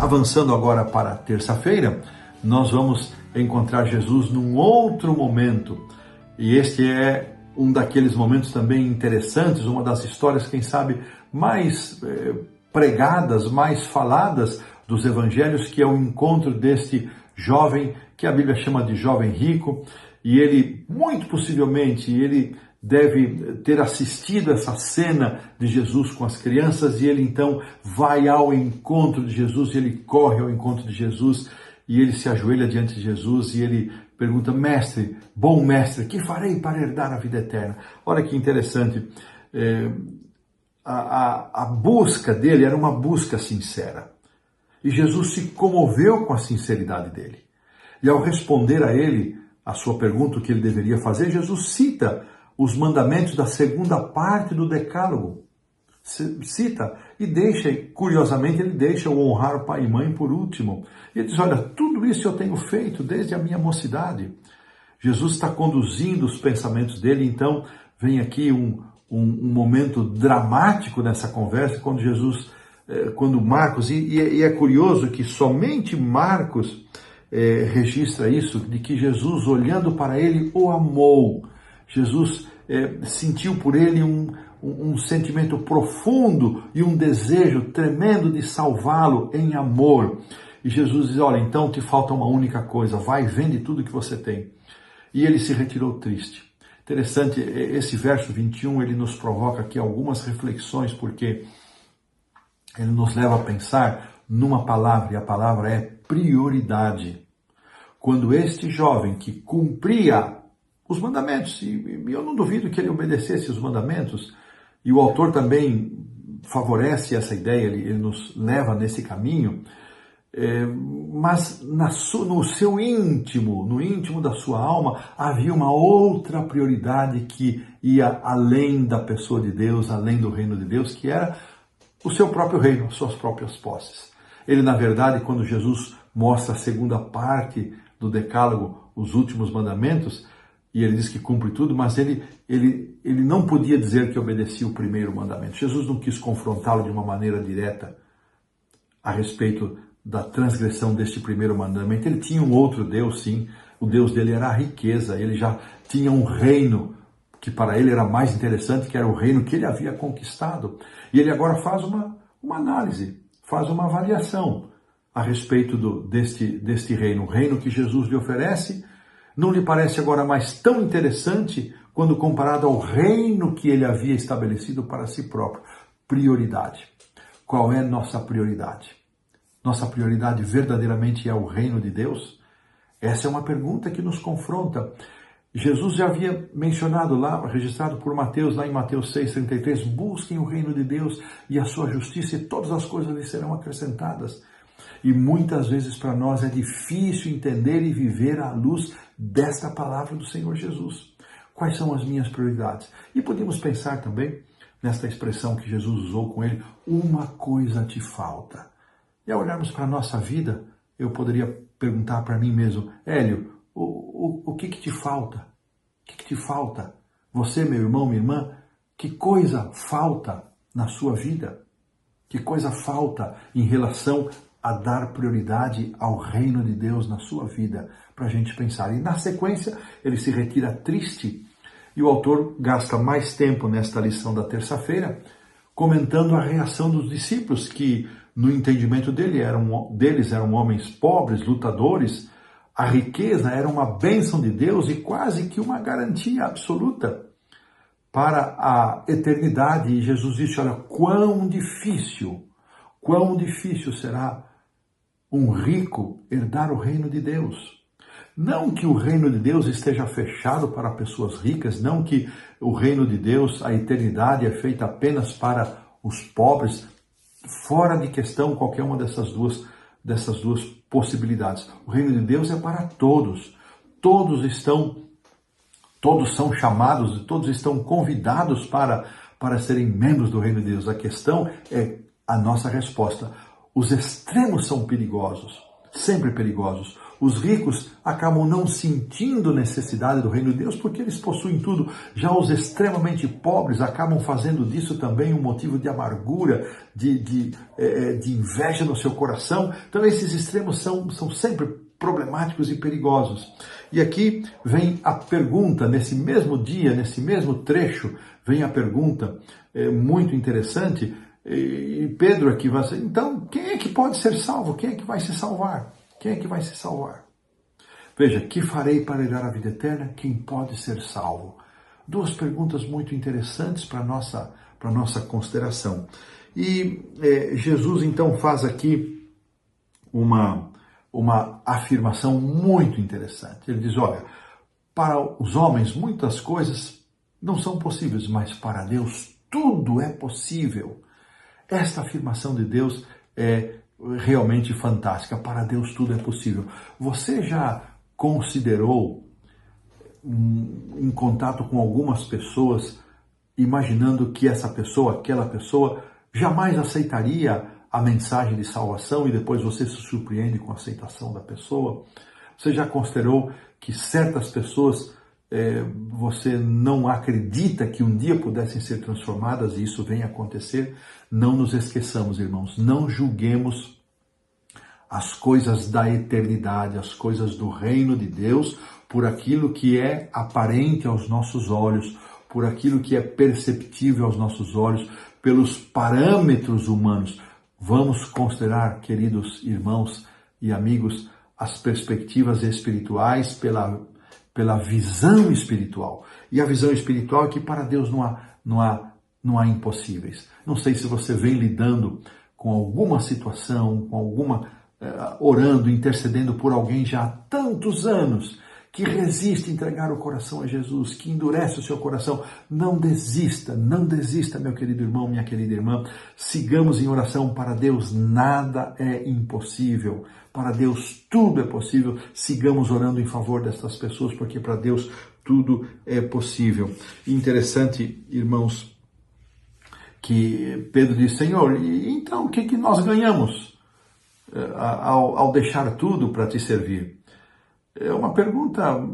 Avançando agora para a terça-feira, nós vamos encontrar Jesus num outro momento. E este é um daqueles momentos também interessantes, uma das histórias, quem sabe, mais pregadas, mais faladas dos evangelhos, que é o encontro deste jovem, que a Bíblia chama de jovem rico, e ele, muito possivelmente, ele deve ter assistido essa cena de Jesus com as crianças, e ele então vai ao encontro de Jesus, e ele corre ao encontro de Jesus, e ele se ajoelha diante de Jesus, e ele pergunta: mestre, bom mestre, que farei para herdar a vida eterna? Olha que interessante, a busca dele era uma busca sincera, e Jesus se comoveu com a sinceridade dele, e ao responder a ele, a sua pergunta, o que ele deveria fazer, Jesus cita os mandamentos da segunda parte do decálogo. Cita e deixa, curiosamente, ele deixa o honrar o pai e mãe por último. Ele diz: olha, tudo isso eu tenho feito desde a minha mocidade. Jesus está conduzindo os pensamentos dele, então vem aqui um momento dramático nessa conversa, quando Jesus, quando Marcos, e é curioso que somente Marcos registra isso, de que Jesus, olhando para ele, o amou. Jesus sentiu por ele um sentimento profundo e um desejo tremendo de salvá-lo em amor. E Jesus diz: olha, então te falta uma única coisa, vai, vende tudo que você tem. E ele se retirou triste. Interessante, esse verso 21, ele nos provoca aqui algumas reflexões, porque ele nos leva a pensar numa palavra, e a palavra é prioridade. Quando este jovem que cumpria os mandamentos, e eu não duvido que ele obedecesse os mandamentos, e o autor também favorece essa ideia, ele nos leva nesse caminho, mas no seu íntimo, no íntimo da sua alma, havia uma outra prioridade que ia além da pessoa de Deus, além do reino de Deus, que era o seu próprio reino, as suas próprias posses. Ele, na verdade, quando Jesus mostra a segunda parte do decálogo, os últimos mandamentos, e ele diz que cumpre tudo, mas ele não podia dizer que obedecia o primeiro mandamento. Jesus não quis confrontá-lo de uma maneira direta a respeito da transgressão deste primeiro mandamento. Ele tinha um outro Deus, sim. O Deus dele era a riqueza. Ele já tinha um reino que para ele era mais interessante, que era o reino que ele havia conquistado. E ele agora faz uma análise, faz uma avaliação a respeito deste reino. O reino que Jesus lhe oferece não lhe parece agora mais tão interessante quando comparado ao reino que ele havia estabelecido para si próprio. Prioridade. Qual é nossa prioridade? Nossa prioridade verdadeiramente é o reino de Deus? Essa é uma pergunta que nos confronta. Jesus já havia mencionado lá, registrado por Mateus, lá em Mateus 6,33, busquem o reino de Deus e a sua justiça, e todas as coisas lhes serão acrescentadas. E muitas vezes para nós é difícil entender e viver à luz desta palavra do Senhor Jesus. Quais são as minhas prioridades? E podemos pensar também nesta expressão que Jesus usou com ele: uma coisa te falta. E ao olharmos para a nossa vida, eu poderia perguntar para mim mesmo: Hélio, o que te falta? O que te falta? Você, meu irmão, minha irmã, que coisa falta na sua vida? Que coisa falta em relação a dar prioridade ao reino de Deus na sua vida, para a gente pensar. E na sequência, ele se retira triste, e o autor gasta mais tempo nesta lição da terça-feira, comentando a reação dos discípulos, que no entendimento deles eram homens pobres, lutadores. A riqueza era uma bênção de Deus e quase que uma garantia absoluta para a eternidade. E Jesus disse: olha, quão difícil será um rico herdar o reino de Deus. Não que o reino de Deus esteja fechado para pessoas ricas, não que o reino de Deus, a eternidade, é feita apenas para os pobres. Fora de questão qualquer uma dessas duas possibilidades. O reino de Deus é para todos. Todos são chamados, todos estão convidados para serem membros do reino de Deus. A questão é a nossa resposta. Os extremos são perigosos, sempre perigosos. Os ricos acabam não sentindo necessidade do reino de Deus porque eles possuem tudo. Já os extremamente pobres acabam fazendo disso também um motivo de amargura, de inveja no seu coração. Então esses extremos são sempre problemáticos e perigosos. E aqui vem a pergunta, nesse mesmo dia, nesse mesmo trecho, vem a pergunta muito interessante. E Pedro aqui vai dizer, então, quem é que pode ser salvo? Quem é que vai se salvar? Quem é que vai se salvar? Veja, que farei para herdar a vida eterna? Quem pode ser salvo? Duas perguntas muito interessantes para a nossa consideração. E Jesus então faz aqui uma afirmação muito interessante. Ele diz, olha, para os homens muitas coisas não são possíveis, mas para Deus tudo é possível. Esta afirmação de Deus é realmente fantástica. Para Deus tudo é possível. Você já considerou em contato com algumas pessoas, imaginando que aquela pessoa, jamais aceitaria a mensagem de salvação e depois você se surpreende com a aceitação da pessoa? Você já considerou que certas pessoas você não acredita que um dia pudessem ser transformadas e isso vem acontecer? Não nos esqueçamos, irmãos, não julguemos as coisas da eternidade, as coisas do reino de Deus, por aquilo que é aparente aos nossos olhos, por aquilo que é perceptível aos nossos olhos, pelos parâmetros humanos. Vamos considerar, queridos irmãos e amigos, as perspectivas espirituais pela visão espiritual. E a visão espiritual é que para Deus não há impossíveis. Não sei se você vem lidando com alguma situação, orando, intercedendo por alguém já há tantos anos, que resiste a entregar o coração a Jesus, que endurece o seu coração. Não desista, meu querido irmão, minha querida irmã. Sigamos em oração. Para Deus nada é impossível. Para Deus tudo é possível. Sigamos orando em favor dessas pessoas, porque para Deus tudo é possível. Interessante, irmãos, que Pedro diz, Senhor, então o que nós ganhamos ao deixar tudo para te servir? É uma pergunta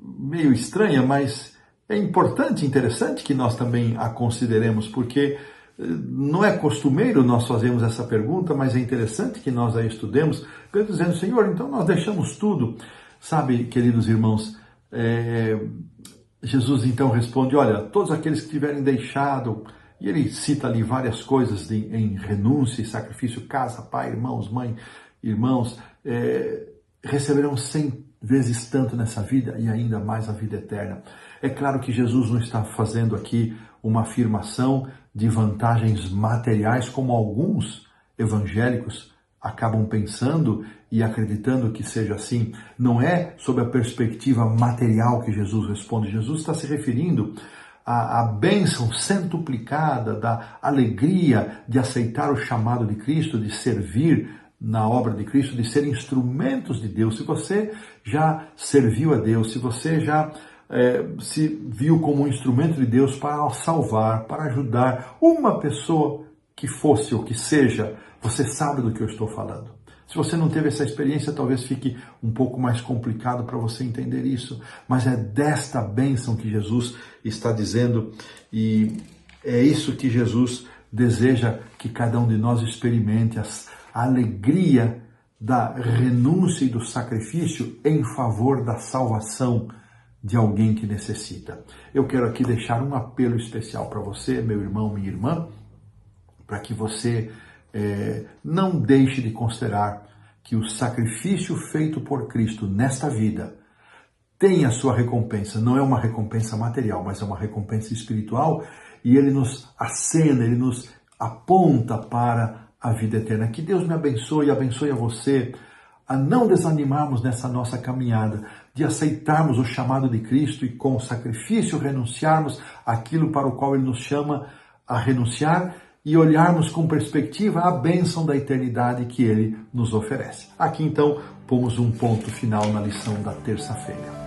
meio estranha, mas é importante, interessante que nós também a consideremos, porque não é costumeiro nós fazermos essa pergunta, mas é interessante que nós a estudemos, dizendo, Senhor, então nós deixamos tudo. Sabe, queridos irmãos, Jesus então responde, olha, todos aqueles que tiverem deixado, e ele cita ali várias coisas em renúncia e sacrifício, casa, pai, irmãos, mãe, irmãos, receberão 100 vezes tanto nessa vida e ainda mais a vida eterna. É claro que Jesus não está fazendo aqui uma afirmação de vantagens materiais, como alguns evangélicos acabam pensando e acreditando que seja assim. Não é sob a perspectiva material que Jesus responde. Jesus está se referindo à bênção centuplicada da alegria de aceitar o chamado de Cristo, de servir na obra de Cristo, de ser instrumentos de Deus. Se você já serviu a Deus, se você já se viu como um instrumento de Deus para salvar, para ajudar uma pessoa que fosse ou que seja, você sabe do que eu estou falando. Se você não teve essa experiência, talvez fique um pouco mais complicado para você entender isso, mas é desta bênção que Jesus está dizendo, e é isso que Jesus deseja que cada um de nós experimente, a alegria da renúncia e do sacrifício em favor da salvação de alguém que necessita. Eu quero aqui deixar um apelo especial para você, meu irmão, minha irmã, para que você não deixe de considerar que o sacrifício feito por Cristo nesta vida tem a sua recompensa. Não é uma recompensa material, mas é uma recompensa espiritual, e ele nos acena, ele nos aponta para a vida eterna. Que Deus me abençoe e abençoe a você a não desanimarmos nessa nossa caminhada, de aceitarmos o chamado de Cristo e com o sacrifício renunciarmos aquilo para o qual Ele nos chama a renunciar e olharmos com perspectiva a bênção da eternidade que Ele nos oferece. Aqui então, pomos um ponto final na lição da terça-feira.